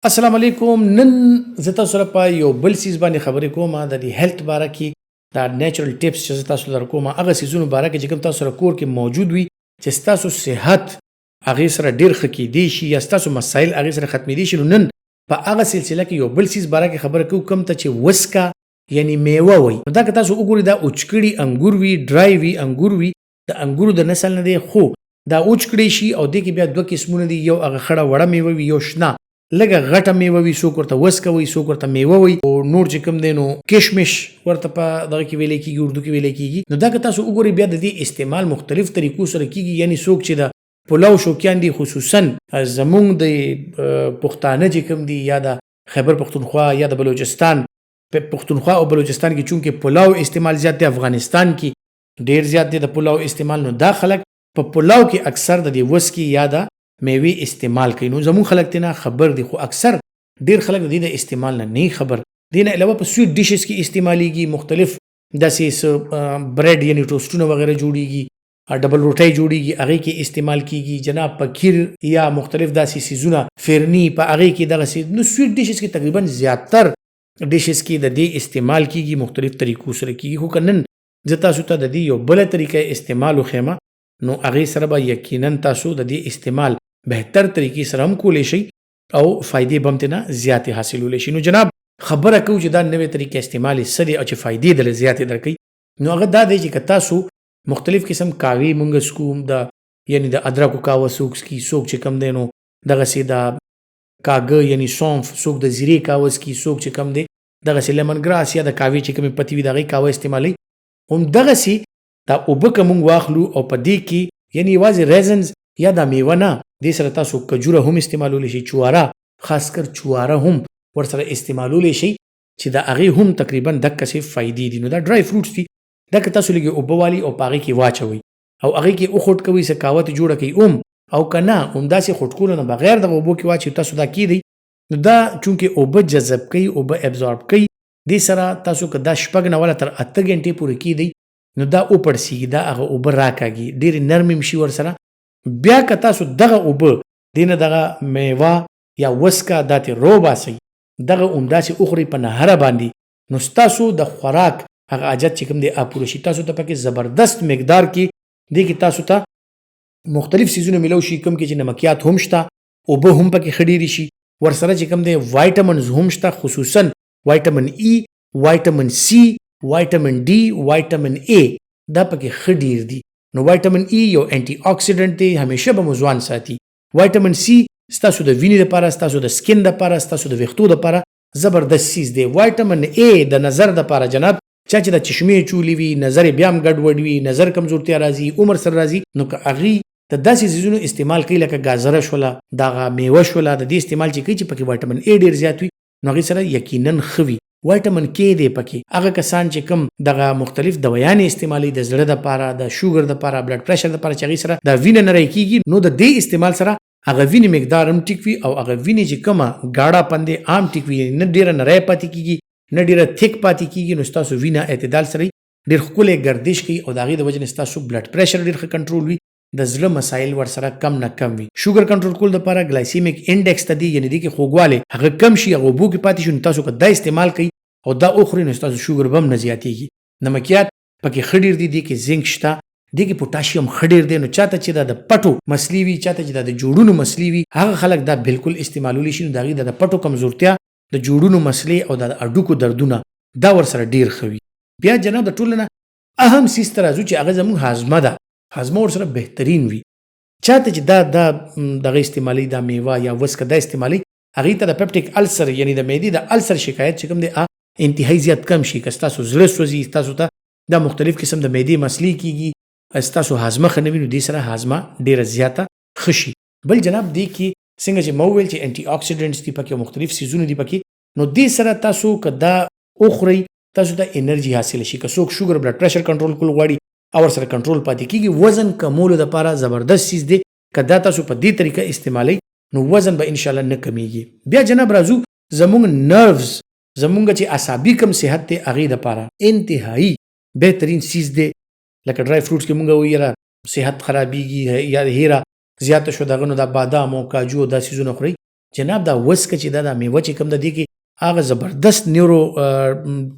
السلام علیکم. نن زه تاسو سره په یو بل څیز باندې خبرې کوم د دې هیلث باره کې دا نیچرل ټیپس چې زه تاسو لپاره کوم هغه سیزونو باره کې چې کوم تاسو سره کور کې موجود وي چې تاسو صحت هغې سره ډېر ښه کیدی شي یا ستاسو مسایل هغې سره ختمېدی شي. نو نن په هغه سلسله کې یو بل څیز باره کې خبره کوو کوم ته چې وسکا یعنی میوه وایي. نو دا که تاسو وګورئ دا اوچکړي انګور وي، ډرای وي انګور وي، د انګورو د نسل نه دی، خو دا اوچکړی شي او دې کې بیا دوه قسمونه دي، یو هغه خړه وړه میوه وي، یو شنه لږه غټه میوه وي، څوک ورته وسکه وایي، څوک ورته میوه وایي، او نور چې کوم دی نو کشمش ورته په دغه کې ویلی کېږي، اردو کې ویلی کېږي. نو دا که تاسو وګورئ بیا د دې استعمال مختلف طریقو سره کېږي. یعنی څوک چې د پلاو شوقیان دي، خصوصا زمونږ د پښتانه چې کوم دي یا د خیبر پښتونخوا یا د بلوچستان پښتونخوا او بلوچستان کې چونکې پلاو استعمال زیات دی، افغانستان کې ډیر زیات دی د پلاو استعمال. نو دا خلک په پلاو کې اکثر د دې وسکي یا د میوې استعمال کوي. نو زمون خلک ته نه خبر دي، خو اکثر ډیر خلک د دې د استعمال نه خبر. دې نه علاوه په سویټ ډیشز کې استعمالیږي، مختلف داسې بریډ یعنی ټوسټونه وغیره جوړیږي، ډبل روټۍ جوړیږي، هغې کې استعمال کیږي. جناب په کیر یا مختلف داسې سیزونه فرني په هغې کې دغسې نو سویټ ډیشز کې تقریبا زیاتر ډیشز کې د دې استعمال کیږي، مختلف طریقو سره کیږي. خو که نن زه تاسو ته د دې یو بله طریقه استعمال وښیم نو هغې سره به یقینا تاسو د دې استعمال بهتر طریقې سره هم کولی شئ او فایدې به هم ترې نه زیاتې حاصلولی شي. نو جناب خبره کوو چې دا نوې طریقه استعمال یې څه دی او چې فایدې دله زیاتې درکوي. نو هغه دا دی چې که تاسو مختلف قسم کاوې مونږ څکو، د یعنی د ادرکو کاوه څوک څکي، څوک چې کوم دی نو دغسې د کاږه یعنی سونف، څوک د زیرې کاوه څکي، څوک چې کوم دی دغسې لیمن ګراس یا د کاوې چې کومې پتې وي د هغې کاوه استعمالوي. همدغسې دا اوبه که مونږ واخلو او په دې کې یعنی یوازې ریزنز یا دا میوه نه، دې سره تاسو کجوره هم استعمالولی شئ، چواره، خاص کر چواره هم ورسره استعمالولی شئ چې د هغې هم تقریبا دقسې فایدې دي. نو دا ډرای فروټس دي، دا که تاسو لږې اوبه والي او په هغې کې واچوئ او هغې کې وخوټ کوئ، څه قهوه ترې جوړه کوئ او که نه همداسې خوټکولو نه بغیر دغه اوبو کې واچوئ تاسو دا کیدئ. نو دا چونکې اوبه جذب کوي، اوبه ابزارب کوي، دې سره تاسو که دا 6 نه ولا تر 8 ګنټې پورې کیدئ نو دا وپړسېږي، دا هغه اوبه راکاږي، ډېرې نرمې هم شي ورسره. بیا که تاسو دغه اوبه دې نه دغه میوه یا وسکه دا ترې روباسئ، دغه همداسې وخورئ په نهره باندې، نو ستاسو د خوراک هغه حاجت چې کوم دی پوره شي. تاسو ته پکې زبردست مقدار کې دې کې تاسو ته مختلف سیزونه میلو شي، کوم کې چې نمکیات هم شته، اوبه هم پکې ښه ډېرې شي، ورسره چې کوم دی وایټامنز هم شته، خصوصا وایټامن ای، وایټامن سی، وایټامن ډي، وایټامن ای دا پکې ښه ډېر دي. نو وایټامن ای یو انټي اکسیډنټ دی، همیشه به مو ځوان ساتي. وایټامن سی ستاسو د وینې لپاره، ستاسو د سکن لپاره، ستاسو د ویښتو لپاره زبردست سیز دی. وایټامن ای د نظر لپاره جناب چا چې د چشمې چولې وي، نظر یې بیا هم ګډوډ وي، نظر کمزورتیا راځي، عمر سره راځي، نو که هغې د داسې څیزونو استعمال کوي لکه ګازره شوله، دغه میوه شوله، د دې استعمال چې کوي چې پکې وایټامن ای ډېر زیات وي نو هغې سره یقینا ښه وي. وایټامن کې دی پکې. هغه کسان چې کوم دغه مختلف دوايانې استعمالوي د زړه دپاره، د شوګر دپاره، بلډ پریشر دپاره چې هغې سره دا وینه نری کېږي، نو د دې استعمال سره هغه وینې مقدار هم ټیک وي او هغه وینې چې کومه ګاړه پندې عام ټیک وي، نه ډېره نری پاتې کېږي نه ډېره تھک پاتې کېږي. نو ستاسو وینه اعتدال سره ډېر ښکلی گردش کوي او د هغې د وجې نه ستاسو بلډ پریشر ډېر ښه کنټرول وي، د زړه مسایل ورسره کم نه کم وي. شوګر کنټرول کولو دپاره ګلایسیمیک انډیکس ته دی، یعنې دې کې خوږوالی هغه کم شي، هغه اوبو کې پاتې شي. نو تاسو که دا استعمال کوئ او دا وخورئ نو ستاسو شوګر به هم نه زیاتېږي. نمکیات پکې ښه ډېر دي، دې کې زنک شته، دې کې پوټاشیم ښه ډېر دی. نو چاته چې دا د پټو مسلې وي، چاته چې دا د جوړونو مسلې وي، هغه خلک دا بالکل استعمالولی شي. نو د هغې د پټو کمزورتیا، د جوړونو مسلې او د هډوکو دردونه دا ورسره ډېر ښه وي. بیا جناب د ټولو نه اهم څیز ته راځو چې هغه زموږ هاضمه ده، هاضمه ورسره بهترین وي. چاته چې دا دغه استعمالوي، دا میوه یا وسکه دا استعمالوي، هغې ته د پیپټیک السر یعنی د معدې د السر شکایت چې کوم دی انتهایی زیات کم شي. که ستاسو زړه سوځي، ستاسو ته دا مختلف قسم د معدې مسلې کېږي، ستاسو هاضمه ښه نه وي، نو دې سره هاضمه ډېره زیاته ښه شي. بل جناب دې کې څنګه چې ما وویل چې انټي اکسیډنټس دي پکې، مختلف سیزونه دي پکې، نو دې سره تاسو که دا وخورئ تاسو ته انرژي حاصله شي. که څوک شوګر بلډ پریشر کنټرول کول غواړي او ورسره کنټرول پاتې کېږي، وزن کمولو دپاره زبردست چیز دی. که دا تاسو په دې طریقه استعمالوئ نو وزن به انشاءالله نه کمیږي. بیا جناب راځو زموږ نروز، زمونږ چې اعصابي کم صحت دی هغې دپاره انتهایی بهترین چیز دی. لکه ډرای فروټس کې مونږ وایو یاره صحت خرابېږي یا هیره زیاته شو دغه نو دا بادام او کاجو او دا څیزونه خورئ، جناب دا وسکه چې دا میوه چې کوم د دې کې هغه زبردست نیورو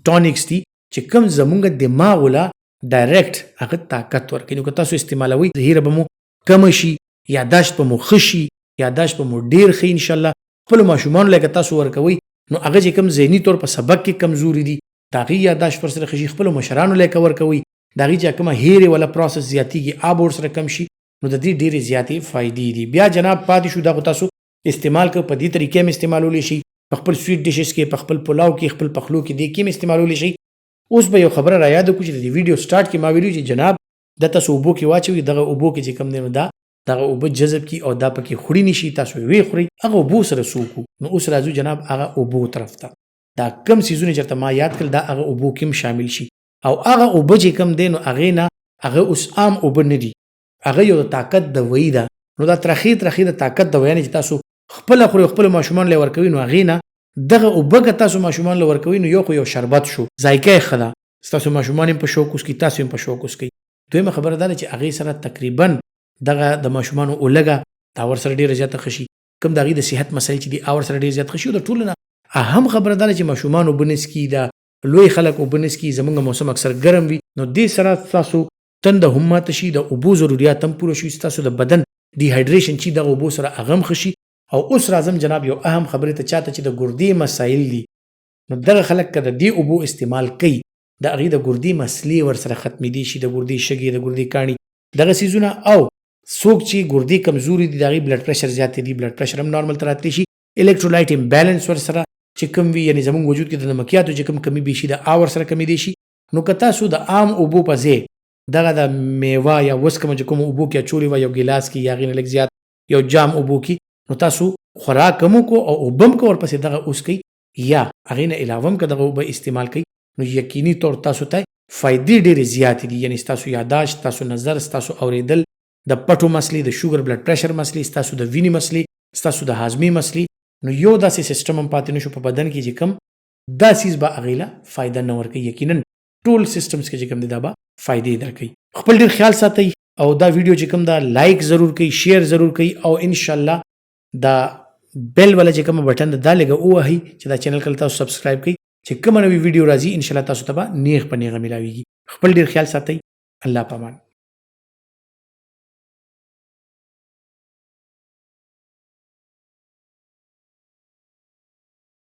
ټونیکس دي چې کوم زمونږ دماغ ولا ډایرکټ هغه طاقت ورکوي. نو که تاسو استعمالوي ظهیره به مو کم شي، یاداشت به مو ښه شي، یاداشت به مو ډېر ښه انشاءالله. خپلو ماشومانو لکه تاسو ورکوئ نو هغه چې کوم ذهني طور په سبق کې کمزوري دي د هغې یاداشت ورسره ښه شي. خپلو مشرانو لکه ورکوئ د هغې چې کومه هیرې والا پروسس زیاتېږي آب ورسره کم شي، نو د دې ډېرې زیاتې فایدې دي. بیا جناب پاتې شو دا خو تاسو استعمال کوئ، په دې طریقې هم استعمالولی شي، په خپل سویټ ډشز کې، په خپل پلاو کې، خپل پخلو کې دې کې هم استعمالولی شي. اوس به یو خبره را یاد کړو چې د ویډیو سټارټ کې ما ویلي چې جناب دا تاسو اوبو کې واچوئ، دغه اوبو کې چې کوم دی نو دا دغه اوبه جذب کړي او دا پکې خوري نه شي، تاسو یې وخورئ، هغه اوبو سره څه وکړو. نو اوس راځو جناب هغه اوبو طرف ته. دا کم څیزونه چې درته ما یاد کړل دا هغه اوبو کې هم شامل شي، او هغه اوبه چې کوم دی نو هغې نه هغه اوس عام اوبه نه دي، هغه یو د طاقت دوایي ده. نو دا ترخې د طاقت دوایانې چې تاسو خپله خورئ او خپلو ماشومانو له یې ورکوئ نو هغې نه دغه اوبه که تاسو ماشومانو له ورکوئ نو یو خو یو شربت شو، ذایقه یې ښه ده، ستاسو ماشومان هم په شوق وڅکي، تاسو هم په شوق وڅکئ. دویمه خبره دا ده چې هغې سره تقریبا دغه د ماشومانو اولګه دا ورسره ډېره زیاته ښه شي، کوم د هغې د صحت مسلې چې دي هغه ورسره ډېر زیات ښه شي. او د ټولو نه اهم خبره دا ده چې ماشومان اوبه نه څکي، دا لوی خلک اوبه نه څکي، زموږ موسم اکثر ګرم وي، نو دې سره ستاسو تنده هم ماته شي، د اوبو ضروریات هم پوره شي، ستاسو د بدن ډیهایډریشن چې دغه اوبو سره هغه هم ښه شي. او اوس راځم جناب یو اهم خبرې ته چاته چې د ګردې مسایل دي، نو دغه خلک که د دې اوبو استعمال کوي د هغې د ګردې مسلې ورسره ختمېدی شي، د ګردې شګې، د ګردې کاڼي، دغه څیزونه. او څوک چې ګردې کمزوري دي د هغې بلډ پریشر زیات دي، بلډ پریشر هم نارمل ته راتلی شي، الکترولایټ امبیلنس ورسره چې کوم وي، یعنې زموږ وجود کې د نمکیاتو چې کوم کمی به شي د آ ورسره کمېدی شي. نو که تاسو د عام اوبو په ځای دغه د میوه یا وسکه چې کوم اوبو کې اچولې وه یو ګیلاس کې یا هغې نه لږ زیات یو جام اوبو کې، نو تاسو خوراک هم وکړو او اوبه هم که ورپسې دغه وڅکئ یا هغې نه علاوه هم که دغه اوبه استعمال کوئ نو یقیني طور تاسو ته فایدې ډېرې زیاتې دي. یعنې ستاسو یاداشت، ستاسو نظر، ستاسو اورېدل، د پټو مسلې، د شوګر بلډ پریشر مسلې، ستاسو د وینې مسلې، ستاسو د هاضمې مسلې، نو یو داسې سیسټم هم پاتې نه شو په بدن کې چې کوم دا څیز به هغې له فایده نه ورکوي. یقینا ټول سیسټمز کې چې کوم دی دا به فایدې درکوي. خپل ډېر خیال ساتئ او دا ویډیو چې کوم دا لایک ضرور کوئ، شیر ضرور کوئ، او انشاءالله دا بیل والا چې کومه بټن ده دا لږه ووهئ چې دا چینل کله تاسو سبسکرایب کړئ چې کومه نوې ویډیو راځي انشاءالله تاسو ته به نیغ په نیغه میلاویږي. خپل ډېر خیال ساتئ. الله پامان.